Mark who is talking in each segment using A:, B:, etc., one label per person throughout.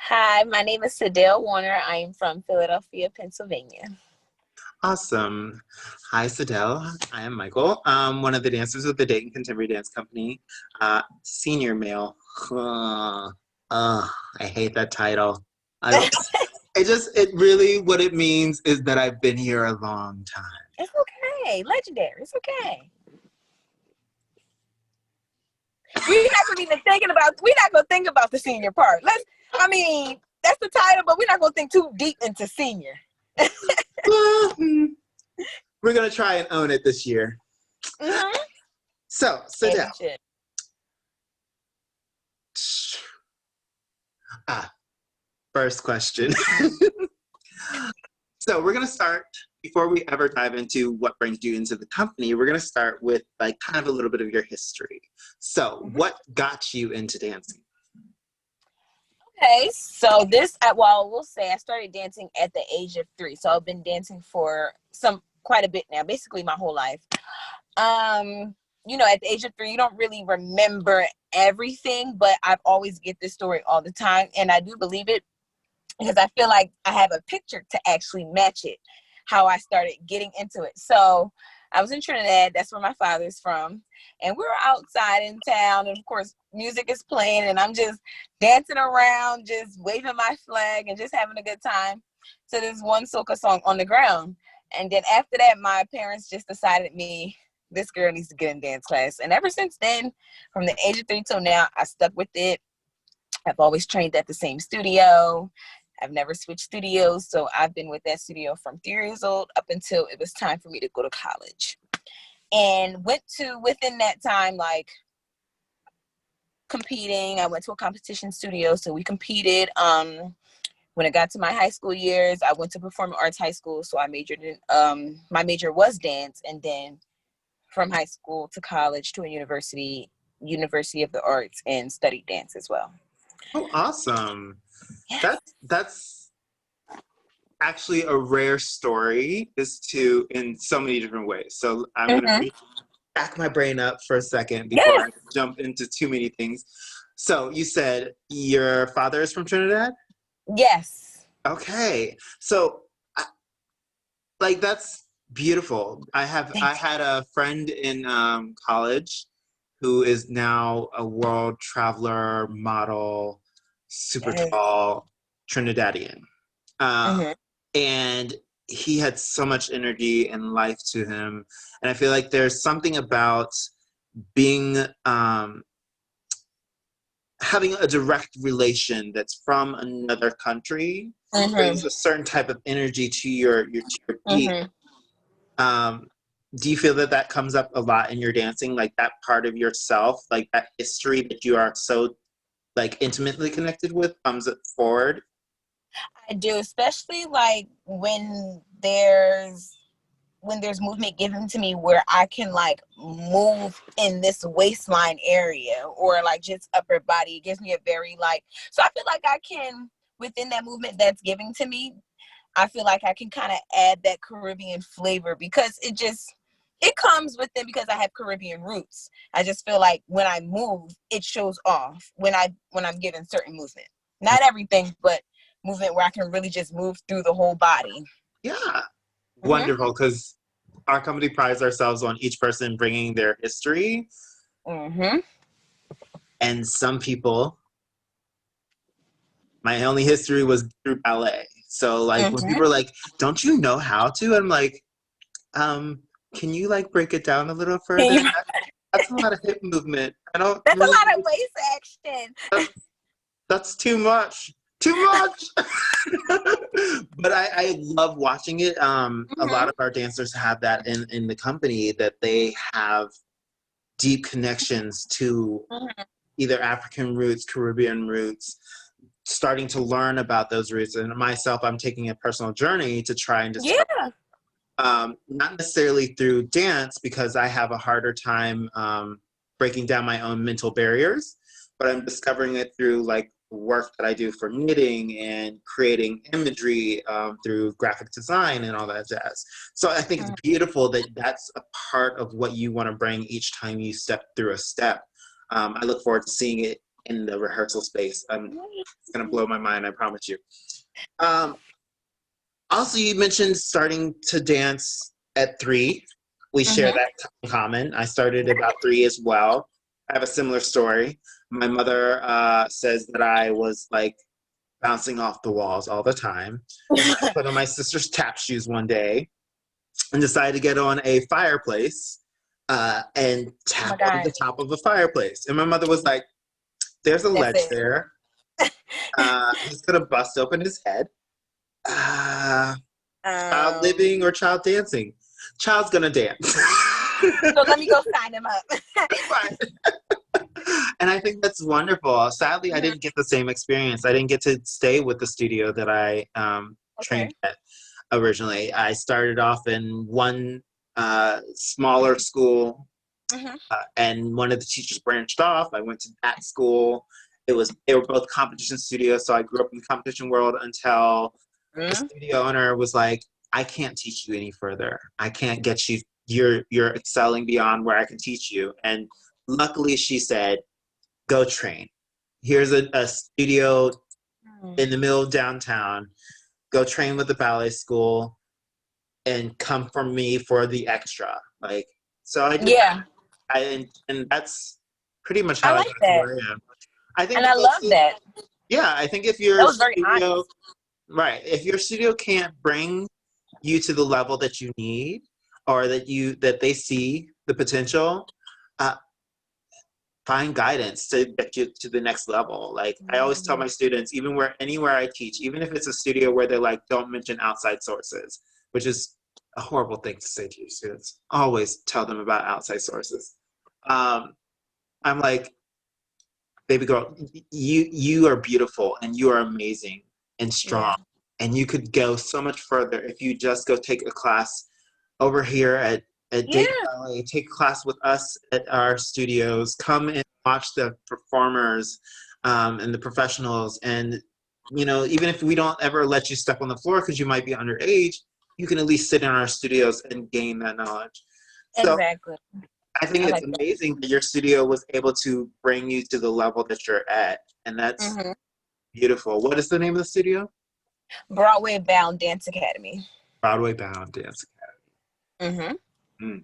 A: Hi, my name is Sadale Warner. I am from Philadelphia, Pennsylvania.
B: Awesome. Hi, Sadele. I am Michael. One of the dancers with the Dayton Contemporary Dance Company. Senior male. I hate that title. I don't. It really, what it means is that I've been here a long time.
A: It's okay. Legendary. It's okay. We're not gonna think about the senior part. That's the title, but we're not gonna think too deep into senior.
B: Well, we're gonna try and own it this year.
A: Mm-hmm.
B: So,
A: And
B: Sadele.
A: we should.
B: First question. So we're going to start, before we ever dive into what brings you into the company, we're going to start with like kind of a little bit of your history. So what got you into dancing?
A: Okay, so we'll say I started dancing at the age of 3. So I've been dancing for quite a bit now, basically my whole life. At the age of 3, you don't really remember everything, but I've always get this story all the time, and I do believe it because I feel like I have a picture to actually match it, how I started getting into it. So I was in Trinidad, that's where my father's from, and we were outside in town, and of course music is playing, and I'm just dancing around, just waving my flag and just having a good time to this one soca song on the ground. And then after that, my parents just decided this girl needs to get in dance class. And ever since then, from the age of 3 till now, I stuck with it. I've always trained at the same studio. I've never switched studios. So I've been with that studio from 3 years old up until it was time for me to go to college. And within that time, like competing, I went to a competition studio. So we competed. When I got to my high school years, I went to performing arts high school. So I majored in, my major was dance. And then from high school to college to a University of the Arts, and studied dance as well.
B: Oh, awesome.
A: Yes.
B: That's actually a rare story in so many different ways. So I'm going to back my brain up for a second before I jump into too many things. So you said your father is from Trinidad?
A: Yes.
B: Okay. So that's beautiful. I had a friend in college who is now a world traveler, model, super tall Trinidadian. And he had so much energy and life to him. And I feel like there's something about being, having a direct relation that's from another country brings a certain type of energy to your beat. Do you feel that comes up a lot in your dancing, like that part of yourself, like that history that you are so like intimately connected with comes forward?
A: I do, especially like when there's movement given to me where I can like move in this waistline area or like just upper body. It gives me a very so I feel like I can, within that movement that's giving to me, I feel like I can kind of add that Caribbean flavor because it comes with it because I have Caribbean roots. I just feel like when I move, it shows off when I'm given certain movement. Not everything, but movement where I can really just move through the whole body.
B: Yeah. Wonderful, because our company prides ourselves on each person bringing their history. And some people, my only history was through ballet. So like when people are like, don't you know how to? I'm like, can you like break it down a little further? That's a lot of hip movement.
A: That's a lot of waist action.
B: That's too much. Too much. But I love watching it. A lot of our dancers have that in the company, that they have deep connections to either African roots, Caribbean roots, starting to learn about those roots. And myself, I'm taking a personal journey to try and discover, not necessarily through dance, because I have a harder time breaking down my own mental barriers, but I'm discovering it through like work that I do for knitting and creating imagery through graphic design and all that jazz. So I think it's beautiful that that's a part of what you want to bring each time you step through a step. I look forward to seeing it in the rehearsal space. It's gonna blow my mind, I promise you. Um, Also, you mentioned starting to dance at 3. We share
A: Mm-hmm.
B: that in common. I started about 3 as well. I have a similar story. My mother says that I was like bouncing off the walls all the time. So I put on my sister's tap shoes one day and decided to get on a fireplace and
A: Oh my
B: tap on
A: God.
B: the top of a fireplace. And my mother was like, "There's a
A: That's
B: ledge
A: it.
B: there. He's gonna bust open his head. Uh, Child
A: Um,
B: living or child dancing? Child's gonna dance."
A: so let me go sign him up.
B: Right. And I think that's wonderful. Sadly, I
A: Mhm.
B: didn't get the same experience. I didn't get to stay with the studio that I trained
A: Okay.
B: at originally. I started off in one smaller school,
A: Mm-hmm.
B: and one of the teachers branched off. I went to that school. They were both competition studios, so I grew up in the competition world until the
A: Mm-hmm.
B: studio owner was like, "I can't teach you any further. I can't get you. You're excelling beyond where I can teach you." And luckily, she said, "Go train. Here's a studio in the middle of downtown. Go train with the ballet school, and come from me for the extra." Like, so I did that.
A: Yeah,
B: And that's pretty much
A: I
B: how I
A: like
B: got to
A: that,
B: where I am. I think
A: and I
B: that
A: love that.
B: yeah, I think if
A: That
B: your
A: was very
B: studio,
A: honest.
B: right, if your studio can't bring you to the level that you need, or that they see the potential, uh, find guidance to get you to the next level. Like I always tell
A: Mhm.
B: my students, even anywhere I teach, even if it's a studio where they're like, don't mention outside sources, which is a horrible thing to say to your students. Always tell them about outside sources. Um, I'm like, baby girl, you are beautiful and you are amazing and
A: Yeah.
B: strong, and you could go so much further if you just go take a class over here at Dayton
A: Yeah.
B: Ballet, take a class with us at our studios, come and watch the performers and the professionals. And, even if we don't ever let you step on the floor because you might be underage, you can at least sit in our studios and gain that knowledge. So
A: Exactly.
B: I think
A: I
B: it's
A: like that.
B: amazing that your studio was able to bring you to the level that you're at. And that's
A: Hmm.
B: beautiful. What is the name of the studio?
A: Broadway Bound Dance Academy.
B: Broadway Bound Dance
A: Hmm.
B: Academy.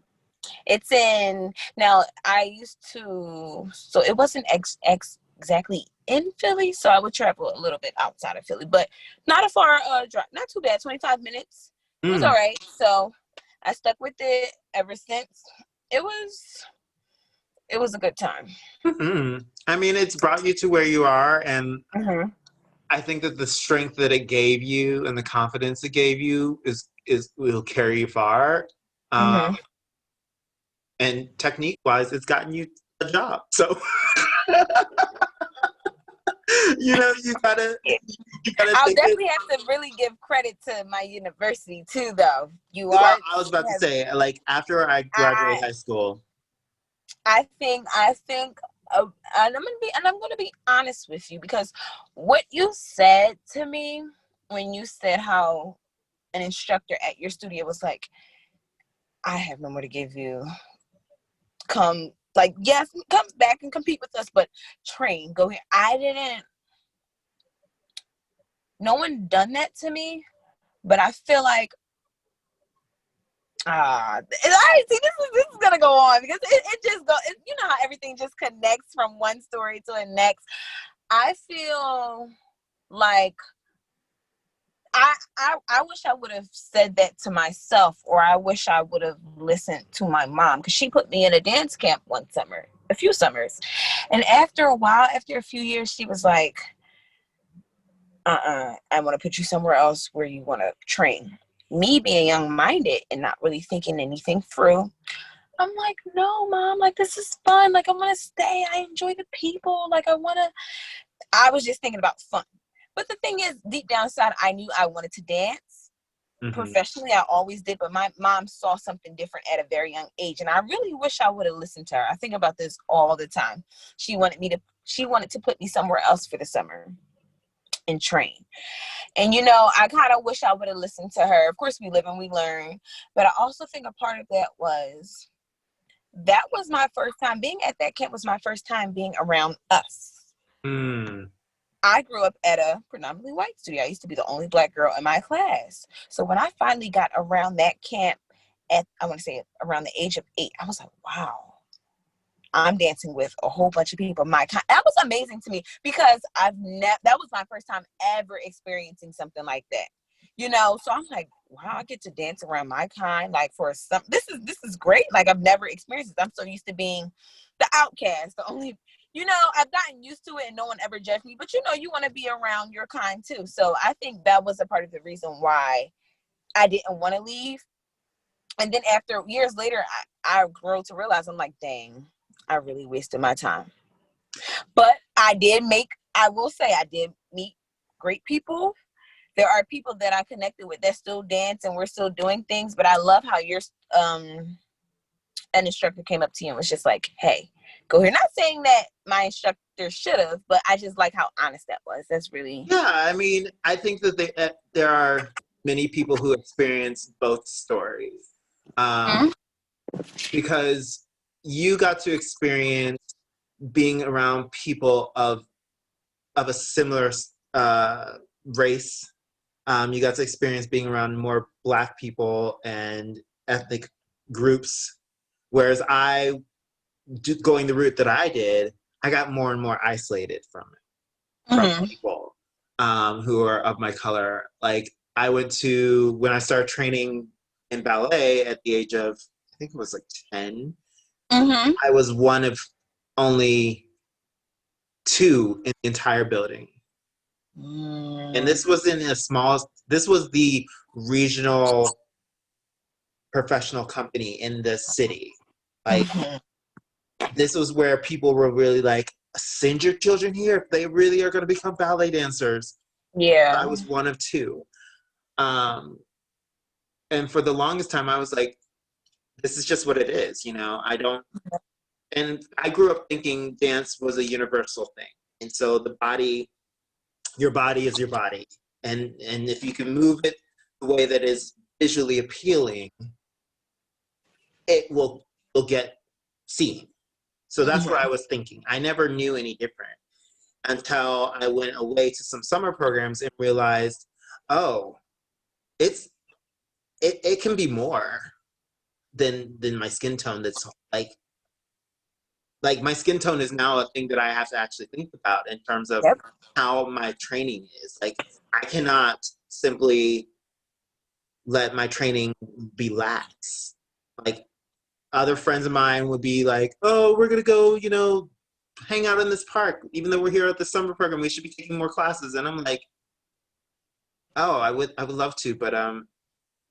A: It's in now. I used to, so it wasn't exactly in Philly, so I would travel a little bit outside of Philly, but not a far drive. Not too bad. 25 minutes. It was all
B: Mm.
A: right. So I stuck with it ever since. It was it was a good time.
B: Mm. I mean, it's brought you to where you are, and
A: Hmm.
B: I think that the strength that it gave you and the confidence it gave you is will carry you far. Um,
A: Hmm.
B: and technique wise, it's gotten you a job. So you gotta
A: I'll
B: take it.
A: definitely have to really give credit to my university too, though. You
B: Well,
A: are
B: I was about to
A: have
B: say, like after I
A: I
B: graduated high school.
A: I think and I'm gonna be honest with you, because what you said to me when you said how an instructor at your studio was like, I have no more to give you. Come, like, yes, come back and compete with us, but train, go here. I didn't. No one done that to me, but I feel like I see this is gonna go on because it just go. You know how everything just connects from one story to the next. I feel like I wish I would have said that to myself, or I wish I would have listened to my mom, because she put me in a dance camp one summer, a few summers, and after a while, after a few years, she was like, I want to put you somewhere else where you want to train. Me being young-minded and not really thinking anything through, I'm like, no, mom, like, this is fun. Like, I want to stay. I enjoy the people. Like, I was just thinking about fun. But the thing is, deep down inside, I knew I wanted to dance.
B: Mhm.
A: Professionally, I always did, but my mom saw something different at a very young age. And I really wish I would have listened to her. I think about this all the time. She wanted to put me somewhere else for the summer and train. And I kind of wish I would have listened to her. Of course, we live and we learn. But I also think a part of that was my first time being at that camp, was my first time being around us.
B: Mm.
A: I grew up at a predominantly white studio. I used to be the only Black girl in my class. So when I finally got around that camp at, I want to say around the age of 8, I was like, wow, I'm dancing with a whole bunch of people my kind. That was amazing to me because that was my first time ever experiencing something like that. You know, so I'm like, wow, I get to dance around my kind. Like this is great. Like I've never experienced this. I'm so used to being the outcast, the only, you know, I've gotten used to it and no one ever judged me. But you know, you want to be around your kind too. So I think that was a part of the reason why I didn't want to leave. And then after years later, I grew to realize I'm like, dang, I really wasted my time. But I will say, I did meet great people. There are people that I connected with that still dance and we're still doing things. But I love how an instructor came up to you and was just like, hey, go here. Not saying that my instructor should have, but I just like how honest that was. That's really.
B: Yeah, I mean, I think that there are many people who experience both stories,
A: Mhm.
B: because you got to experience being around people of a similar race. You got to experience being around more Black people and ethnic groups, whereas going the route that I did, I got more and more isolated from
A: Mhm.
B: people who are of my color. Like when I started training in ballet at the age of, I think it was like 10,
A: Mhm.
B: I was one of only 2 in the entire building. And
A: Mm.
B: this was the regional professional company in the city. Like,
A: Mhm.
B: this was where people were really like, send your children here if they really are going to become ballet dancers. I
A: Yeah.
B: was one of 2. Um, and for the longest time, I was like, this is just what it is, you know? And I grew up thinking dance was a universal thing. And so your body is your body. And if you can move it the way that is visually appealing, it will get seen. So that's what
A: Mhm.
B: I was thinking. I never knew any different until I went away to some summer programs and realized, oh, it's it can be more than my skin tone. That's like my skin tone is now a thing that I have to actually think about in terms of
A: Yep.
B: how my training is. Like, I cannot simply let my training be lax. Like, other friends of mine would be like, "Oh, we're gonna go, hang out in this park. Even though we're here at the summer program, we should be taking more classes." And I'm like, "Oh, I would love to, but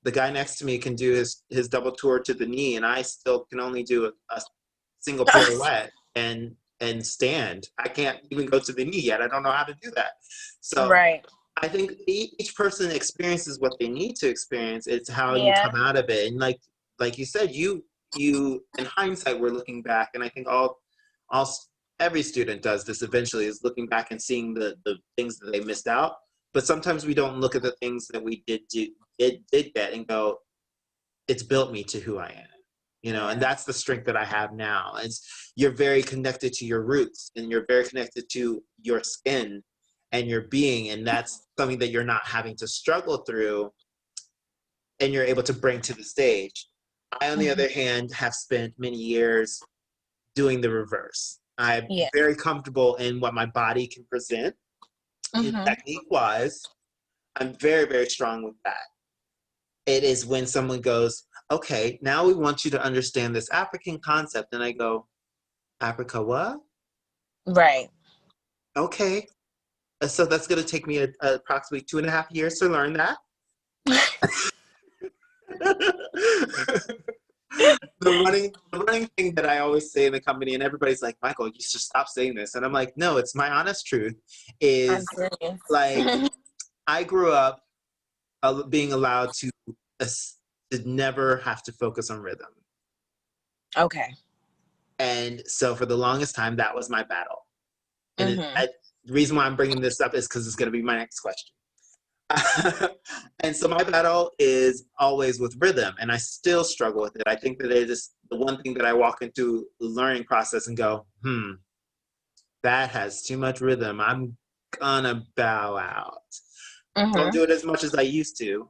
B: the guy next to me can do his double tour to the knee, and I still can only do a single pirouette and stand. I can't even go to the knee yet. I don't know how to do that." So
A: Right.
B: I think each person experiences what they need to experience. It's how you
A: Yeah.
B: come out of it. And like you said, you in hindsight, we're looking back, and I think all every student does this eventually, is looking back and seeing the things that they missed out. But sometimes we don't look at the things that we did get and go, it's built me to who I am. And
A: Yeah.
B: that's the strength that I have now. You're very connected to your roots, and you're very connected to your skin and your being, and that's something that you're not having to struggle through, and you're able to bring to the stage. I, on the
A: Mhm.
B: other hand, have spent many years doing the reverse. I'm
A: Yeah.
B: very comfortable in what my body can present, and
A: Mhm.
B: technique wise, I'm very, very strong with that. It is when someone goes, okay, now we want you to understand this African concept. And I go, Africa what?
A: Right.
B: Okay. So that's going to take me approximately 2.5 years to learn that. The running thing that I always say in the company, and everybody's like, Michael, you should stop saying this. And I'm like, no, it's my honest truth,
A: I'm
B: is
A: serious.
B: like, I grew up being allowed uh, to never have to focus on rhythm.
A: Okay.
B: And so for the longest time, that was my battle. And
A: Mhm.
B: the reason why I'm bringing this up is because it's going to be my next question. And so my battle is always with rhythm, and I still struggle with it. I think that it is the one thing that I walk into the learning process and go, that has too much rhythm. I'm gonna bow out. Don't
A: Mm-hmm.
B: do it as much as I used to,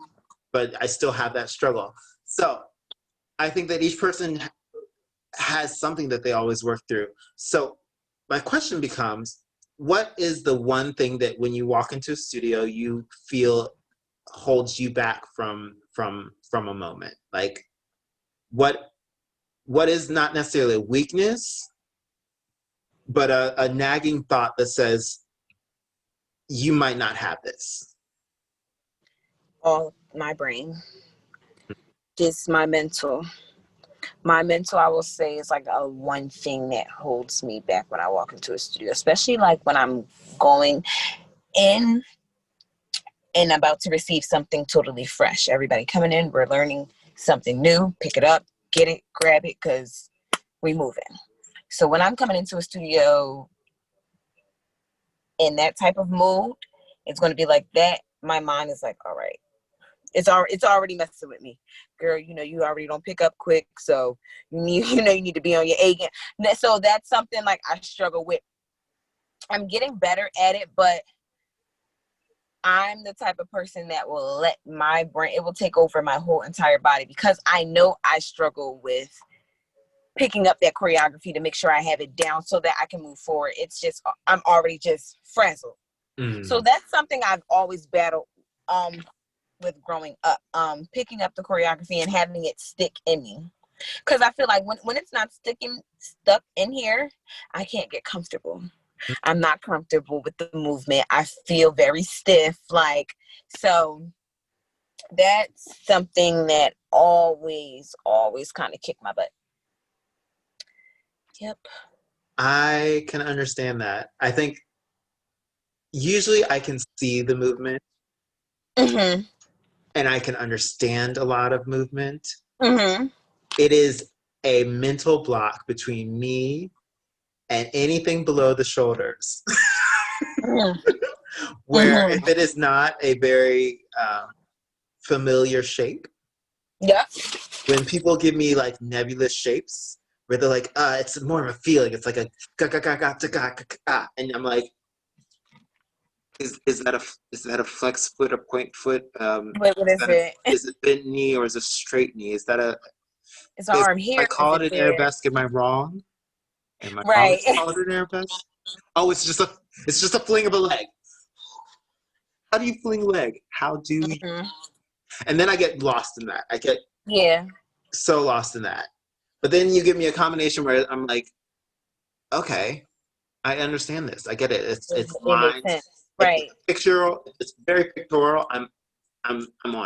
B: but I still have that struggle. So I think that each person has something that they always work through. So my question becomes, what is the one thing that when you walk into a studio you feel holds you back from a moment? Like what is not necessarily a weakness, but a nagging thought that says you might not have this?
A: All my brain, just my mental. My mental, I will say, is like a one thing that holds me back when I walk into a studio, especially like when I'm going in and about to receive something totally fresh. Everybody coming in, we're learning something new, pick it up, get it, grab it, because we moving. So when I'm coming into a studio in that type of mood, it's going to be like that. My mind is like, all right, it's already messing with me, girl. You already don't pick up quick, so you need you need to be on your A game. So that's something like I struggle with. I'm getting better at it, but I'm the type of person that will let my brain, it will take over my whole entire body, because I know I struggle with picking up that choreography to make sure I have it down so that I can move forward. It's just, I'm already just frazzled. So that's something I've always battled with growing up, picking up the choreography and having it stick in me. Because I feel like when it's not stuck in here, I can't get comfortable. I'm not comfortable with the movement. I feel very stiff. So that's something that always kind of kicked my butt. Yep.
B: I can understand that. I think usually I can see the movement
A: Mm-hmm.
B: and I can understand a lot of movement.
A: Mm-hmm.
B: It is a mental block between me and anything below the shoulders. Where
A: Mm-hmm.
B: if it is not a very familiar shape,
A: Yep.
B: when people give me like nebulous shapes, where they're like, it's more of a feeling. It's like a ga ga ga ga ga ga ga, and I'm like, is that a flex foot or point foot?
A: What is it?
B: Is it bent knee or is it straight knee? Is that a
A: Is the
B: if
A: arm
B: I
A: here? Is
B: call it
A: it
B: an
A: there?
B: arabesque? Am I wrong? Am I wrong
A: Right.
B: to call it an arabesque? Oh, it's just a fling of a leg. How do you fling a leg? How do you?
A: Mm-hmm.
B: And then I get lost in that. I get
A: Yeah.
B: so lost in that. But then you give me a combination where I'm like, okay, I understand this. I get it. It's
A: It makes
B: lines.
A: sense.
B: It's
A: Right.
B: pictorial. It's very pictorial. I'm on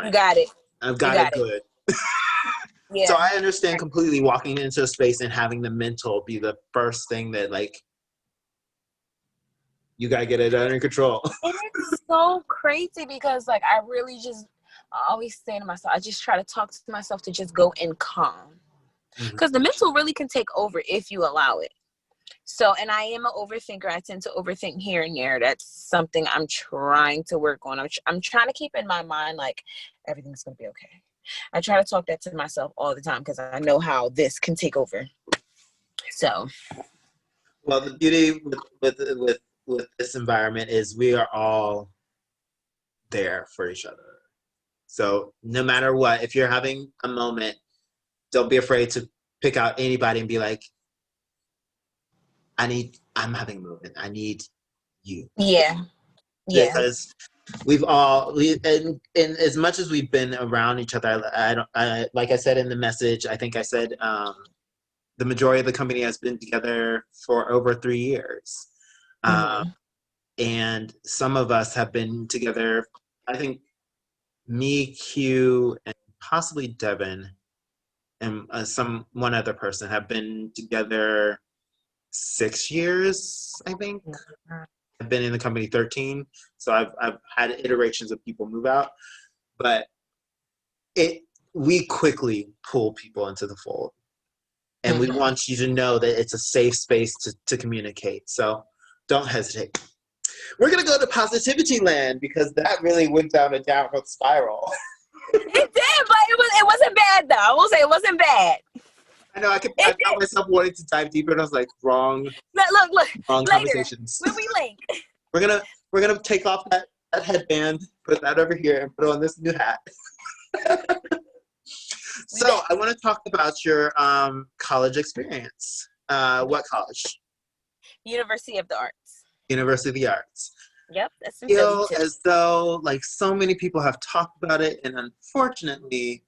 A: You
B: it.
A: got it.
B: I've
A: You
B: got it
A: got it.
B: good. So
A: Yeah.
B: I understand completely walking into a space and having the mental be the first thing that like you gotta get it under control.
A: And it's so crazy because like I always say to myself, I just try to talk to myself to just go in calm. Because the mental really can take over if you allow it. So, and I am an overthinker. I tend to overthink here and there. That's something I'm trying to work on. I'm trying to keep in my mind like everything's going to be okay. I try to talk that to myself all the time because I know how this can take over. So,
B: Well, the beauty with this environment is we are all there for each other. So no matter what, if you're having a moment, don't be afraid to pick out anybody and be like, I'm having a moment. I need you.
A: yeah. Yeah.
B: Because and as much as we've been around each other, like I said in the message, I think I said the majority of the company has been together for over 3 years.
A: Mm-hmm.
B: And some of us have been together, I think me, Q, and possibly Devin, and one other person have been together 6 years, I think. I've been in the company 13, so I've had iterations of people move out, but we quickly pull people into the fold, and we
A: Mm-hmm.
B: want you to know that it's a safe space to communicate. So don't hesitate. We're gonna go to positivity land because that really went down a downward spiral.
A: It did, but it wasn't bad though. I will say it wasn't bad.
B: I know. I found myself wanting to dive deeper, and I was like, wrong
A: Look. Later,
B: conversations.
A: when we link.
B: We're gonna take off that headband, put that over here, and put on this new hat. So I want to talk about your college experience. What college?
A: University of the Arts.
B: University of the Arts.
A: Yep, that's in Philly
B: Feel
A: too.
B: as though like so many people have talked about it, and unfortunately,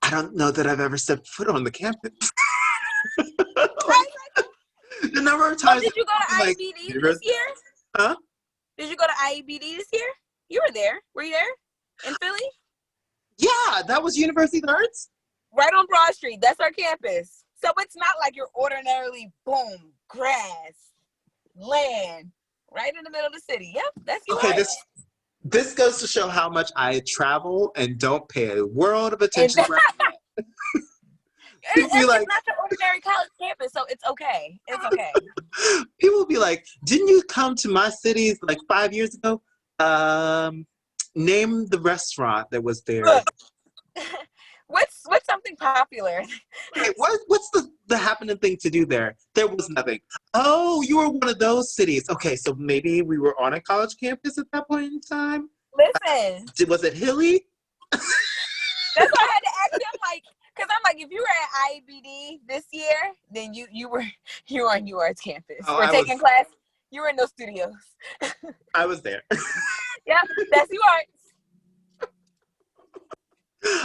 B: I don't know that I've ever stepped foot on the campus. Like, the number of
A: Oh,
B: times
A: did you go to
B: like,
A: IEBD this year?
B: Huh?
A: Did you go to IEBD this year? You were there. Were you there? In Philly?
B: Yeah, that was University of the Arts.
A: Right on Broad Street. That's our campus. So it's not like you're ordinarily, boom, grass, land, right in the middle of the city. Yep, that's you.
B: Okay, this goes to show how much I travel and don't pay a world of attention where I'm at. People be like,
A: it's not your ordinary college campus, so it's okay. It's okay.
B: people be like, didn't you come to my city like 5 years ago? Name the restaurant that was there.
A: Look, what's something popular?
B: Hey, what's the happening thing to do there? There was nothing. Oh, you were one of those cities. Okay, so maybe we were on a college campus at that point in time.
A: Listen,
B: Was it hilly?
A: that's why I had to ask him, like, because I'm like, if you were at IEBD this year, then you were on UArts campus.
B: Oh,
A: We're taking class. You were in those studios.
B: I was there.
A: Yep, that's UArts.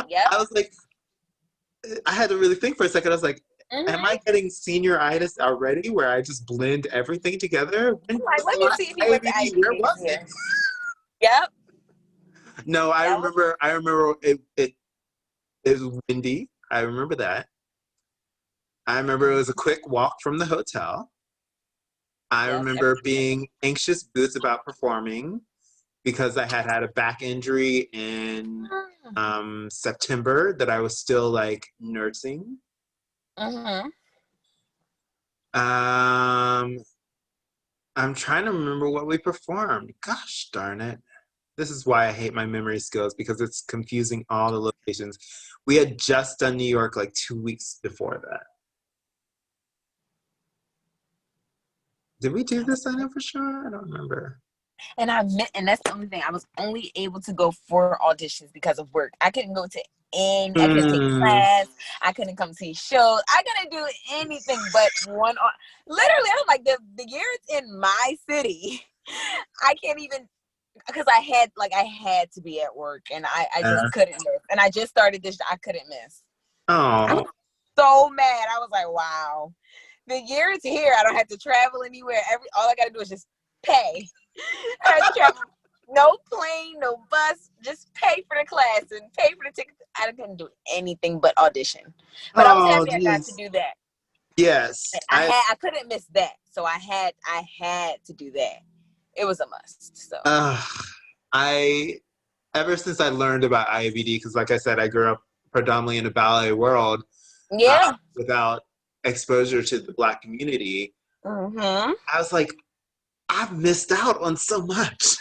A: Yep.
B: I was like, I had to really think for a second. I was like, am I getting senioritis already where I just blend everything together?
A: Like, let me see if you went to IEBD. Where was it? Yep.
B: No, I remember it was windy. I remember that. I remember it was a quick walk from the hotel. I remember being anxious boots about performing because I had a back injury in September that I was still like nursing. I'm trying to remember what we performed. Gosh darn it. This is why I hate my memory skills, because it's confusing all the locations. We had just done New York like 2 weeks before that. Did we do this? I know for sure. I don't remember.
A: And that's the only thing. I was only able to go for auditions because of work. I couldn't go to I couldn't take class. I couldn't come see shows. I couldn't do anything but one. Literally, I'm like, the year it's in my city, I can't even, because I had to be at work, and I just couldn't miss. And I just started this. I couldn't miss.
B: Oh,
A: I was so mad. I was like, wow, the year is here. I don't have to travel anywhere. All I got to do is just pay. I have to travel. No plane, no bus, just pay for the class and pay for the ticket. I couldn't do anything but audition. But I was happy I got to do that.
B: Yes.
A: I couldn't miss that. So I had to do that. It was a must. So
B: ever since I learned about IABD, because like I said, I grew up predominantly in a ballet world.
A: Yeah.
B: Without exposure to the Black community. I was like, I've missed out on so much.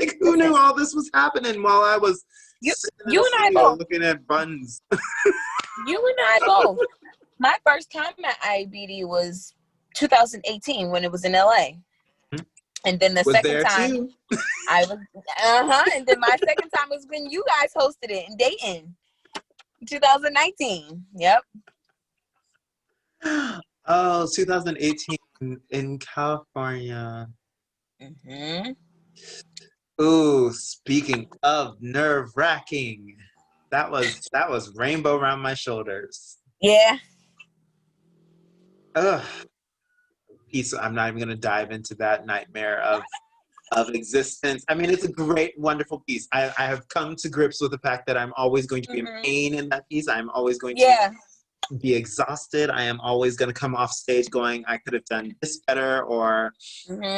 B: Like, who knew all this was happening while I was
A: you and I both
B: looking at buttons?
A: You and I both. My first time at IBD was 2018 when it was in LA. And then the second time I was and then my second time was when you guys hosted it in Dayton. 2019. Yep.
B: Oh, 2018 in California. Ooh, speaking of nerve-wracking, that was rainbow around my shoulders.
A: Yeah.
B: Ugh. I'm not even gonna dive into that nightmare of existence. I mean, it's a great, wonderful piece. I have come to grips with the fact that I'm always going to be in pain in that piece. I'm always going to be exhausted. I am always going to come off stage going, I could have done this better, or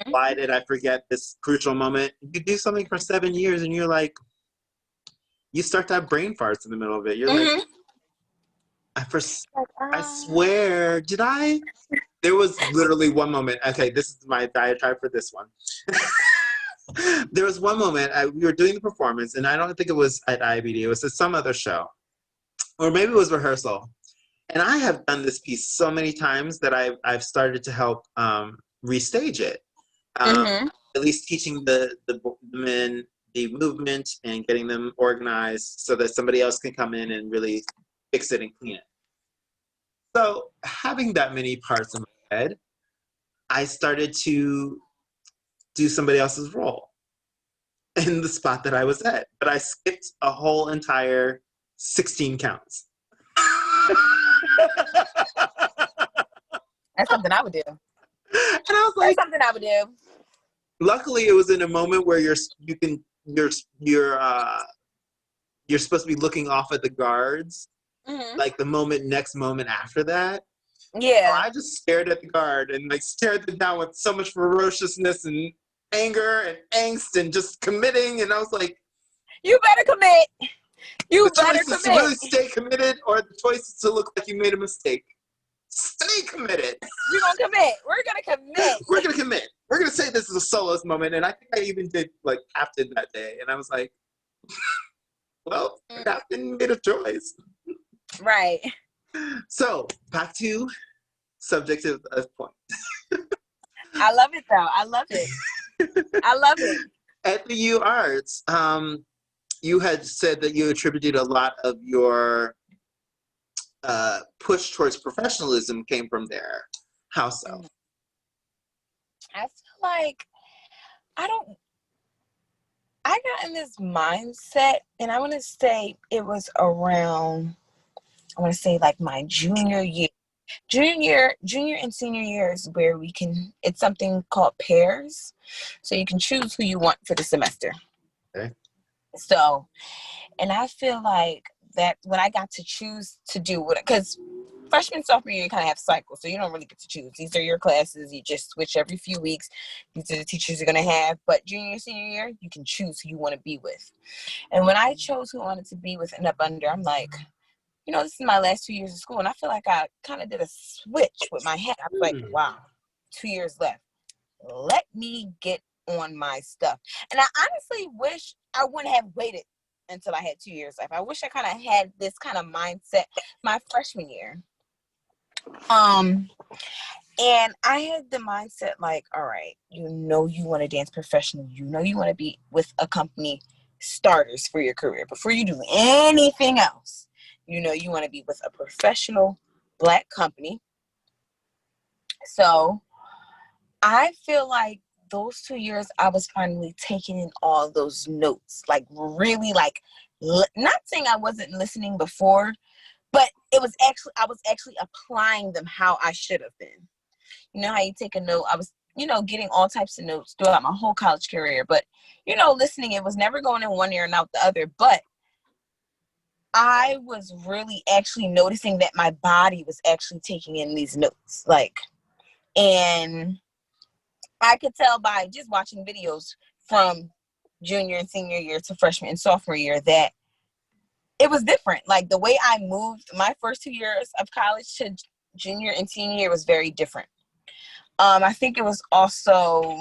B: why did I forget this crucial moment? You do something for 7 years and you're like, you start to have brain farts in the middle of it. You're like, I swear, did I? There was literally one moment. Okay, this is my diatribe for this one. There was one moment, we were doing the performance, and I don't think it was at IBD. It was at some other show. Or maybe it was rehearsal. And I have done this piece so many times that I've started to help restage it.
A: Mm-hmm.
B: At least teaching the men the movement and getting them organized so that somebody else can come in and really fix it and clean it. So having that many parts in my head, I started to do somebody else's role in the spot that I was at. But I skipped a whole entire 16 counts.
A: That's something I would do.
B: And I was
A: That's
B: like,
A: something I would do.
B: luckily it was in a moment where you're supposed to be looking off at the guards,
A: Mm-hmm.
B: like the next moment after that. So
A: Yeah.
B: I just stared at the guard and like stared them down with so much ferociousness and anger and angst and just committing. And I was like,
A: You better commit.
B: the
A: You better
B: choice is to
A: commit.
B: really stay committed, or the choice is to look like you made a mistake. Stay committed.
A: We're gonna commit. We're gonna commit.
B: We're gonna commit. We're gonna say this is a soloist moment. And I think I even did like captain that day. And I was like, well, the captain made a choice.
A: Right.
B: So back to subject of point.
A: I love it though. I love it. I love it.
B: At the U Arts, you had said that you attributed a lot of your push towards professionalism came from there. How so?
A: I feel like I got in this mindset, and I want to say it was around, I want to say like my junior year. Junior and senior year is where it's something called pairs. So you can choose who you want for the semester.
B: Okay.
A: So, and I feel like that when I got to choose to do what, because freshman, sophomore year, you kind of have cycles. So you don't really get to choose. These are your classes. You just switch every few weeks. These are the teachers you're going to have. But junior, senior year, you can choose who you want to be with. And when I chose who I wanted to be with and up under, I'm like, this is my last 2 years of school. And I feel like I kind of did a switch with my head. I was like, wow, 2 years left. Let me get on my stuff. And I honestly wish I wouldn't have waited until I had 2 years left. I wish I kind of had this kind of mindset my freshman year. And I had the mindset like, all right, you want to dance professionally. You want to be with a company starters for your career. Before you do anything else, you want to be with a professional Black company. So I feel like those 2 years, I was finally taking in all those notes, like really like, not saying I wasn't listening before, but I was actually applying them how I should have been. You know how you take a note? I was, getting all types of notes throughout my whole college career, but, listening, it was never going in one ear and out the other. But I was really actually noticing that my body was actually taking in these notes. And I could tell by just watching videos from junior and senior year to freshman and sophomore year that it was different. Like the way I moved my first 2 years of college to junior and senior year was very different. I think it was also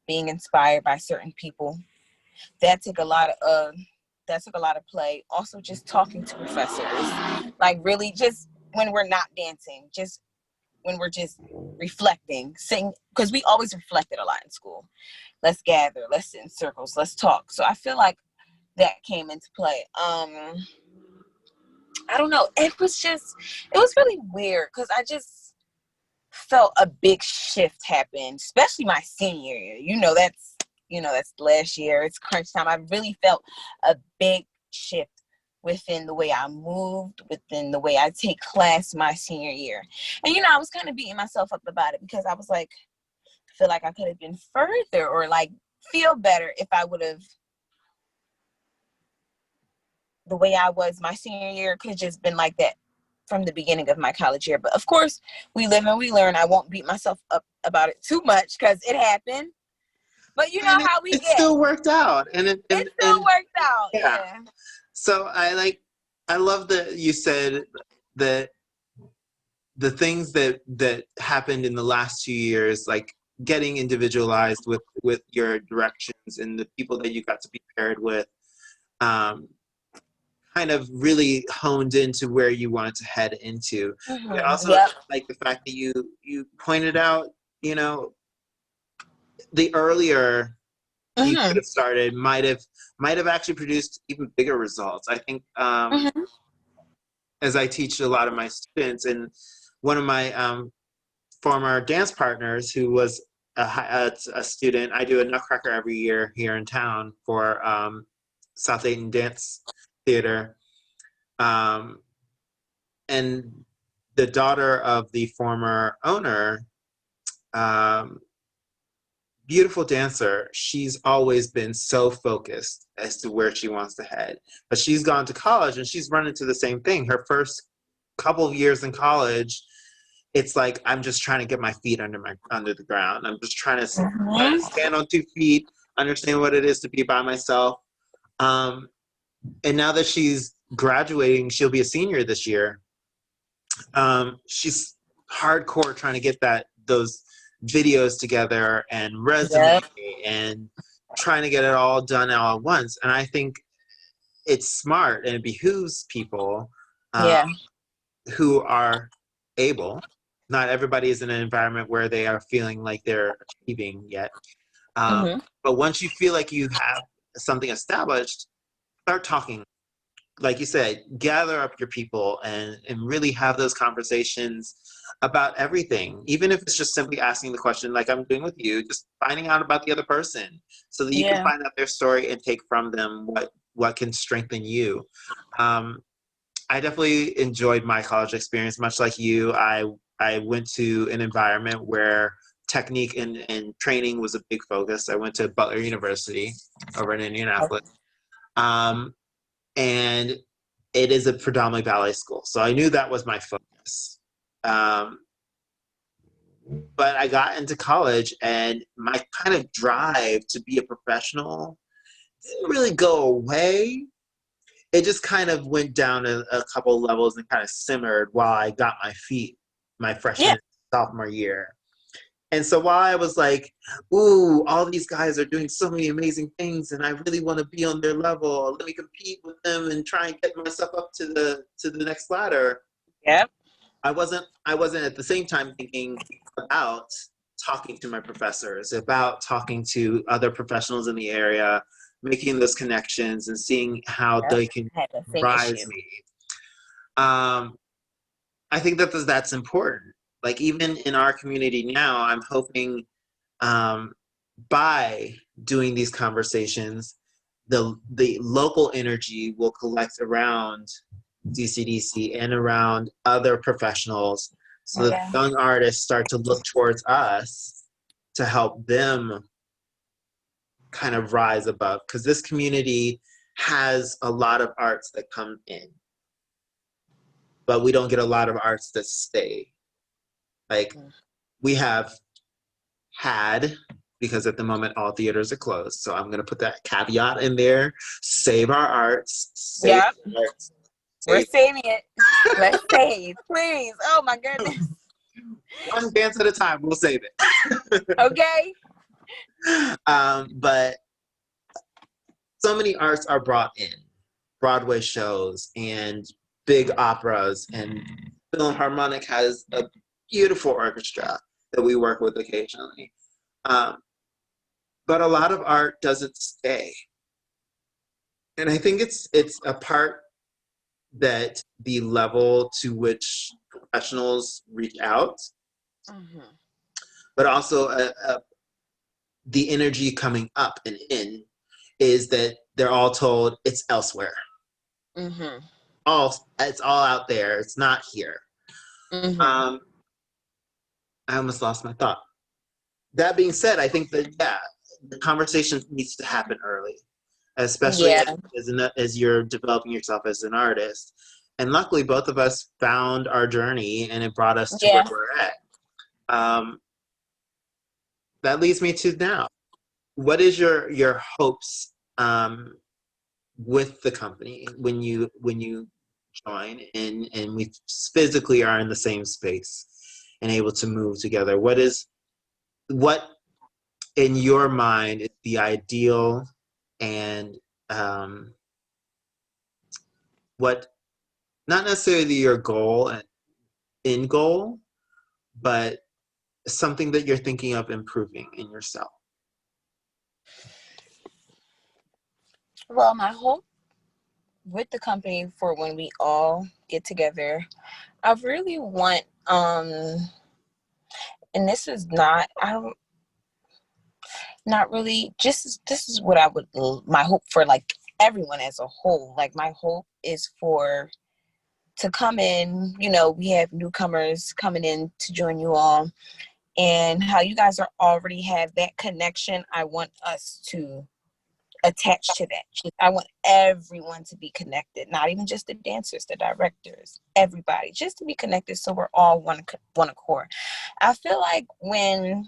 A: being inspired by certain people. That took a lot of play. Also just talking to professors, like really just when we're not dancing, just when we're just reflecting, sing, because we always reflected a lot in school. Let's gather, let's sit in circles, let's talk. So I feel like that came into play. I don't know. It was really weird because I just felt a big shift happen, especially my senior year. That's last year. It's crunch time. I really felt a big shift within the way I moved, within the way I take class my senior year. And, I was kind of beating myself up about it because I was like, I feel like I could have been further or like feel better if I would have, the way I was my senior year could have just been like that from the beginning of my college year. But of course, we live and we learn. I won't beat myself up about it too much because it happened. But you know how we
B: it
A: get.
B: Still worked out.
A: It still worked out. Yeah.
B: So I love that you said that the things that happened in the last 2 years, like getting individualized with your directions and the people that you got to be paired with, kind kind of really honed into where you wanted to head into. But also
A: Yep.
B: like the fact that you pointed out, you know, the earlier you could have started might have actually produced even bigger results. I think as I teach a lot of my students, and one of my former dance partners who was a student, I do a Nutcracker every year here in town for South Dayton Dance Theater. And the daughter of the former owner, um, beautiful dancer, she's always been so focused as to where she wants to head. But she's gone to college and she's run into the same thing. Her first couple of years in college, it's like, I'm just trying to get my feet under the ground. I'm just trying to stand on 2 feet, understand what it is to be by myself. And now that she's graduating, she'll be a senior this year. She's hardcore trying to get those videos together and resume and trying to get it all done all at once. And I think it's smart and it behooves people who are able. Not everybody is in an environment where they are feeling like they're achieving yet. But once you feel like you have something established, start talking. Like you said, gather up your people and really have those conversations about everything. Even if it's just simply asking the question, like I'm doing with you, just finding out about the other person so that you can find out their story and take from them what can strengthen you. I definitely enjoyed my college experience, much like you. I went to an environment where technique and training was a big focus. I went to Butler University over in Indianapolis. And it is a predominantly ballet school. So I knew that was my focus. But I got into college and my kind of drive to be a professional didn't really go away. It just kind of went down a couple levels and kind of simmered while I got my feet my freshman sophomore year. And so while I was like, ooh, all these guys are doing so many amazing things and I really want to be on their level. Let me compete with them and try and get myself up to the next ladder.
A: Yep.
B: I wasn't at the same time thinking about talking to my professors, about talking to other professionals in the area, making those connections and seeing how they can rise me. I think that's important. Like even in our community now, I'm hoping by doing these conversations, the local energy will collect around DCDC and around other professionals so that young artists start to look towards us to help them kind of rise above. Because this community has a lot of arts that come in, but we don't get a lot of arts that stay. Like we have had, because at the moment all theaters are closed. So I'm going to put that caveat in there. Save our arts. Save our arts.
A: We're saving it. Let's save, please. Oh my goodness.
B: One dance at a time. We'll save it.
A: Okay.
B: But so many arts are brought in. Broadway shows and big operas, and Philharmonic has a beautiful orchestra that we work with occasionally. But a lot of art doesn't stay. And I think it's a part that the level to which professionals reach out, but also the energy coming up and in is that they're all told it's elsewhere. It's all out there. It's not here. I almost lost my thought. That being said, I think that the conversation needs to happen early, especially as you're developing yourself as an artist. And luckily, both of us found our journey, and it brought us to where we're at. That leads me to now. What is your hopes with the company when you join and we physically are in the same space and able to move together? What in your mind is the ideal and what, not necessarily your goal and end goal, but something that you're thinking of improving in yourself?
A: Well, my hope with the company for when we all get together, I really want, and this is not, I don't, not really, just, this is what I would, my hope for like everyone as a whole. Like my hope is for, to come in, you know, we have newcomers coming in to join you all, and how you guys are already have that connection. I want us to attach to that. I want everyone to be connected, not even just the dancers, the directors, everybody, just to be connected, so we're all one accord. I feel like when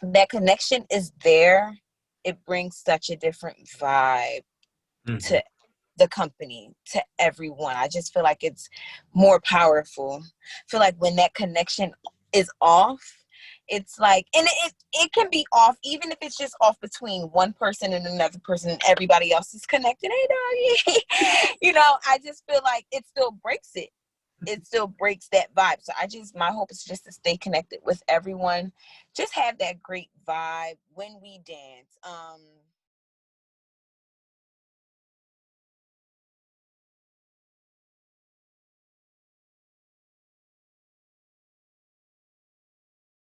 A: that connection is there, it brings such a different vibe
B: Mm-hmm.
A: to the company, to everyone. I just feel like it's more powerful. I feel like when that connection is off, it's like, and it can be off even if it's just off between one person and another person and everybody else is connected. Hey doggy. You know, I just feel like it still breaks it. It still breaks that vibe. So my hope is just to stay connected with everyone. Just have that great vibe when we dance.